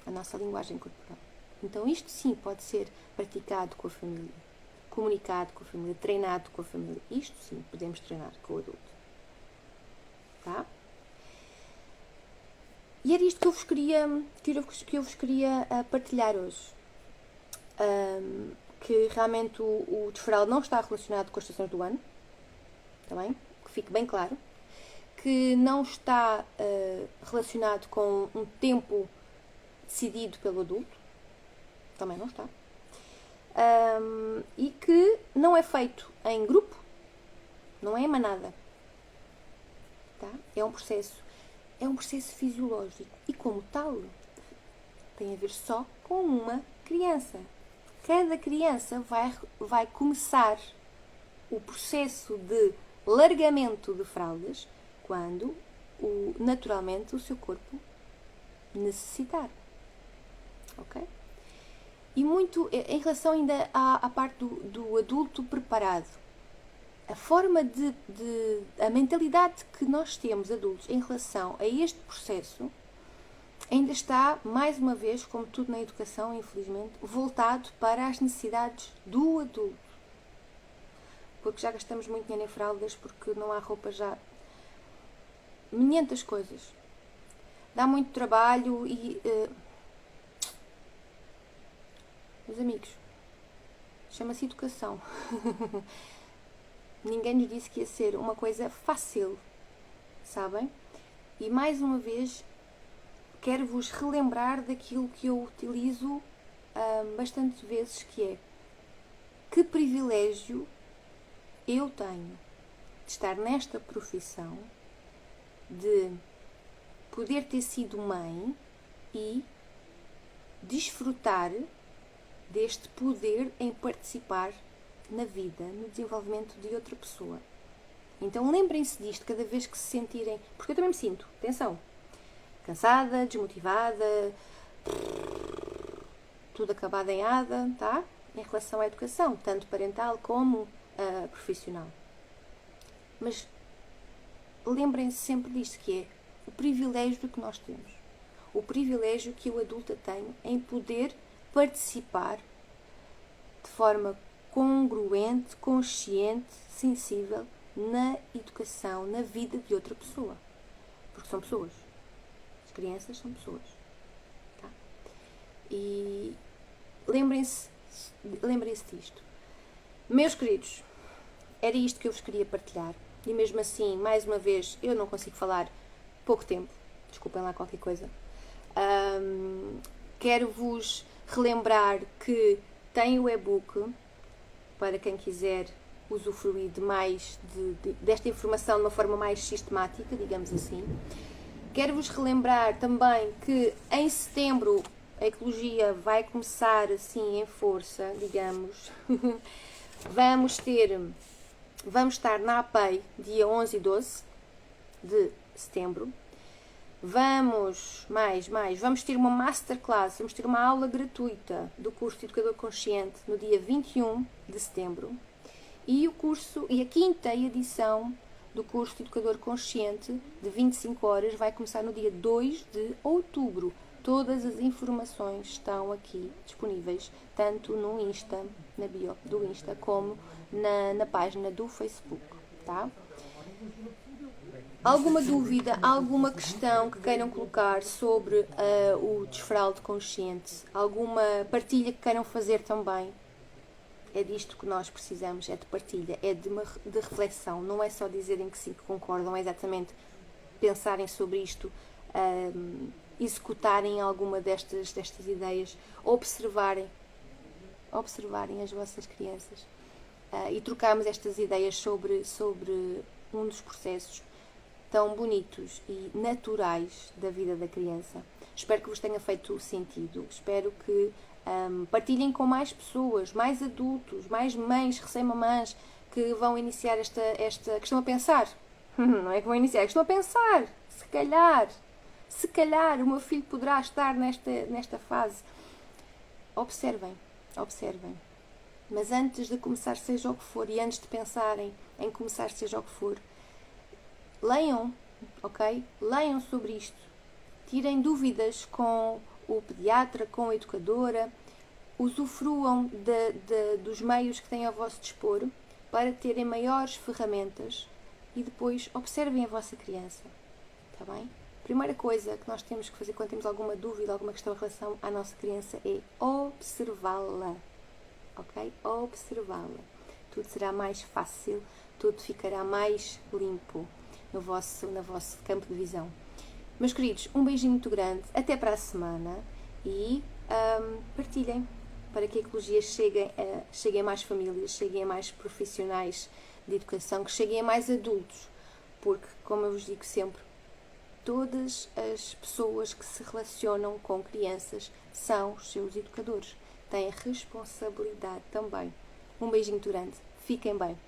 a nossa linguagem corporal. Então isto sim pode ser praticado com a família, comunicado com a família, treinado com a família. Isto sim podemos treinar com o adulto. Tá? E era isto que eu vos queria partilhar hoje. Que realmente o desfraldo não está relacionado com as estações do ano, está bem? Que fique bem claro. Que não está relacionado com um tempo decidido pelo adulto, também não está, e que não é feito em grupo, não é em manada, tá? É um processo fisiológico e, como tal, tem a ver só com uma criança. Cada criança vai começar o processo de largamento de fraldas quando naturalmente o seu corpo necessitar. Ok? E muito em relação ainda à parte do adulto preparado. A forma a mentalidade que nós temos, adultos, em relação a este processo, ainda está, mais uma vez, como tudo na educação, infelizmente, voltado para as necessidades do adulto. Porque já gastamos muito dinheiro em fraldas, porque não há roupa já. 500 coisas. Dá muito trabalho e... meus amigos, chama-se educação. Ninguém nos disse que ia ser uma coisa fácil, sabem? E mais uma vez, quero-vos relembrar daquilo que eu utilizo bastante vezes, que é: que privilégio eu tenho de estar nesta profissão, de poder ter sido mãe e desfrutar deste poder em participar na vida, no desenvolvimento de outra pessoa. Então lembrem-se disto cada vez que se sentirem, porque eu também me sinto, atenção, cansada, desmotivada, tudo acabado em ada, tá? Em relação à educação, tanto parental como profissional. Mas lembrem-se sempre disto, que é o privilégio que nós temos, o privilégio que o adulto tem em poder participar de forma congruente, consciente, sensível na educação, na vida de outra pessoa. Porque são pessoas. As crianças são pessoas. Tá? E lembrem-se disto. Meus queridos, era isto que eu vos queria partilhar. E mesmo assim, mais uma vez, eu não consigo falar pouco tempo. Desculpem lá qualquer coisa. Quero-vos relembrar que tem o e-book para quem quiser usufruir de mais desta informação de uma forma mais sistemática, digamos assim. Quero-vos relembrar também que em setembro a ecologia vai começar assim em força, digamos. Vamos estar na APEI dia 11 e 12 de setembro. Vamos ter uma masterclass, vamos ter uma aula gratuita do curso de Educador Consciente no dia 21 de setembro e a 5ª edição do curso de Educador Consciente de 25 horas vai começar no dia 2 de outubro. Todas as informações estão aqui disponíveis, tanto no Insta, na bio do Insta, como na página do Facebook, tá? Alguma dúvida, alguma questão que queiram colocar sobre o desfralde consciente? Alguma partilha que queiram fazer também? É disto que nós precisamos, é de partilha, é de reflexão. Não é só dizerem que sim, que concordam, é exatamente pensarem sobre isto, executarem alguma destas ideias, observarem as vossas crianças e trocarmos estas ideias sobre um dos processos tão bonitos e naturais da vida da criança. Espero que vos tenha feito sentido. Espero que partilhem com mais pessoas, mais adultos, mais mães, recém-mamãs, que vão iniciar esta que estão a pensar. Não é que vão iniciar, que estão a pensar. Se calhar o meu filho poderá estar nesta fase. Observem. Mas antes de começar seja o que for, e antes de pensarem em começar seja o que for, leiam, ok? Leiam sobre isto. Tirem dúvidas com o pediatra, com a educadora. Usufruam dos meios que têm ao vosso dispor para terem maiores ferramentas e depois observem a vossa criança. Está bem? A primeira coisa que nós temos que fazer quando temos alguma dúvida, alguma questão em relação à nossa criança é observá-la. Ok? Observá-la. Tudo será mais fácil, tudo ficará mais limpo no vosso campo de visão. Meus queridos, um beijinho muito grande, até para a semana e partilhem para que a ecologia chegue a mais famílias, cheguem a mais profissionais de educação, que cheguem a mais adultos, porque, como eu vos digo sempre, todas as pessoas que se relacionam com crianças são os seus educadores, têm responsabilidade também. Um beijinho grande, fiquem bem.